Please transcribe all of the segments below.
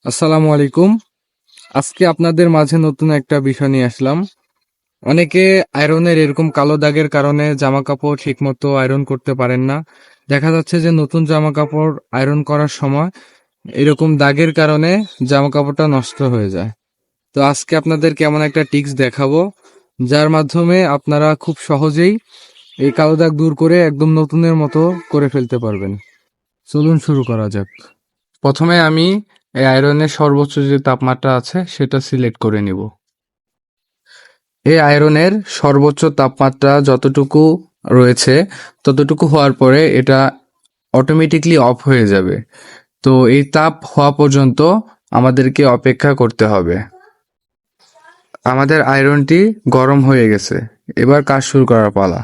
আসসালামু আলাইকুম। আজকে আপনাদের মাঝে নতুন একটা বিষয় নিয়ে আসলাম। অনেকে আয়রনের এরকম কালো দাগের কারণে জামা কাপড় ঠিকমতো আয়রন করতে পারেন না। দেখা যাচ্ছে যে নতুন জামা কাপড় আয়রন করার সময় এরকম দাগের কারণে জামা কাপড়টা নষ্ট হয়ে যায়। তো আজকে আপনাদেরকে এমন একটা টিপস দেখাবো যার মাধ্যমে আপনারা খুব সহজেই এই কালো দাগ দূর করে একদম নতুনের মতো করে ফেলতে পারবেন। চলুন শুরু করা যাক। প্রথমে আমি এই আয়রনের সর্বোচ্চ যে তাপমাত্রা আছে সেটা সিলেক্ট করে নিব। এই আয়রনের সর্বোচ্চ তাপমাত্রা যতটুকু রয়েছে ততটুকু হওয়ার পরে এটা অটোমেটিকলি অফ হয়ে যাবে। তো এই তাপ হওয়া পর্যন্ত আমাদেরকে অপেক্ষা করতে হবে। আমাদের আয়রনটি গরম হয়ে গেছে, এবার কাজ শুরু করার পালা।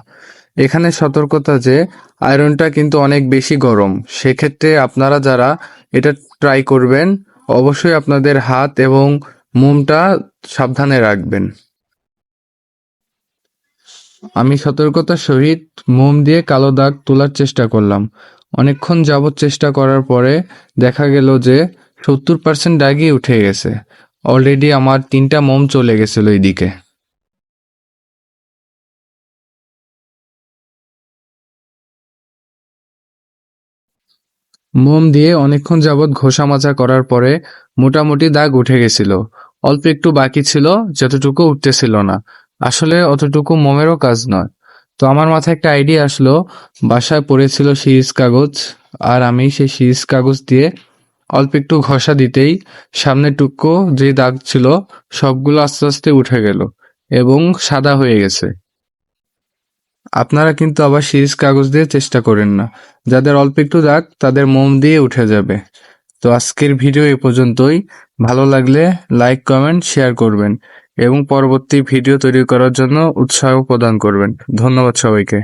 এখানে সতর্কতা যে আয়রনটা কিন্তু অনেক বেশি গরম, সেক্ষেত্রে আপনারা যারা এটা ট্রাই করবেন অবশ্যই আপনাদের হাত এবং মোমটা সাবধানে রাখবেন। আমি সতর্কতার সহিত মোম দিয়ে কালো দাগ তোলার চেষ্টা করলাম। অনেকক্ষণ যাবৎ চেষ্টা করার পরে দেখা গেল যে 70% দাগই উঠে গেছে। অলরেডি আমার 3টা মোম চলে গেছিল এইদিকে। মোম দিয়ে অনেকক্ষণ যাবৎ ঘষা মাজা করার পরে মোটামুটি দাগ উঠে গেছিল। অল্প একটু বাকি ছিল, যতটুকু উঠতেছিল না। আসলে অতটুকু মোমেরও কাজ নয়। তো আমার মাথায় একটা আইডিয়া আসলো। বাসায় পড়েছিল সিরিজ কাগজ, আর আমি সেই সিরিজ কাগজ দিয়ে অল্প একটু ঘষা দিতেই সামনের টুকরো যে দাগ ছিল সবগুলো আস্তে আস্তে উঠে গেল এবং সাদা হয়ে গেছে। আপনারা কিন্তু আবার সিরিজ কাগজ দিয়ে চেষ্টা করেন না। যাদের অল্প একটু দাগ তাদের মোম দিয়ে উঠে যাবে। তো আজকের ভিডিও এ পর্যন্তই। ভালো লাগলে লাইক, কমেন্ট, শেয়ার করবেন এবং পরবর্তী ভিডিও তৈরি করার জন্য উৎসাহ প্রদান করবেন। ধন্যবাদ সবাইকে।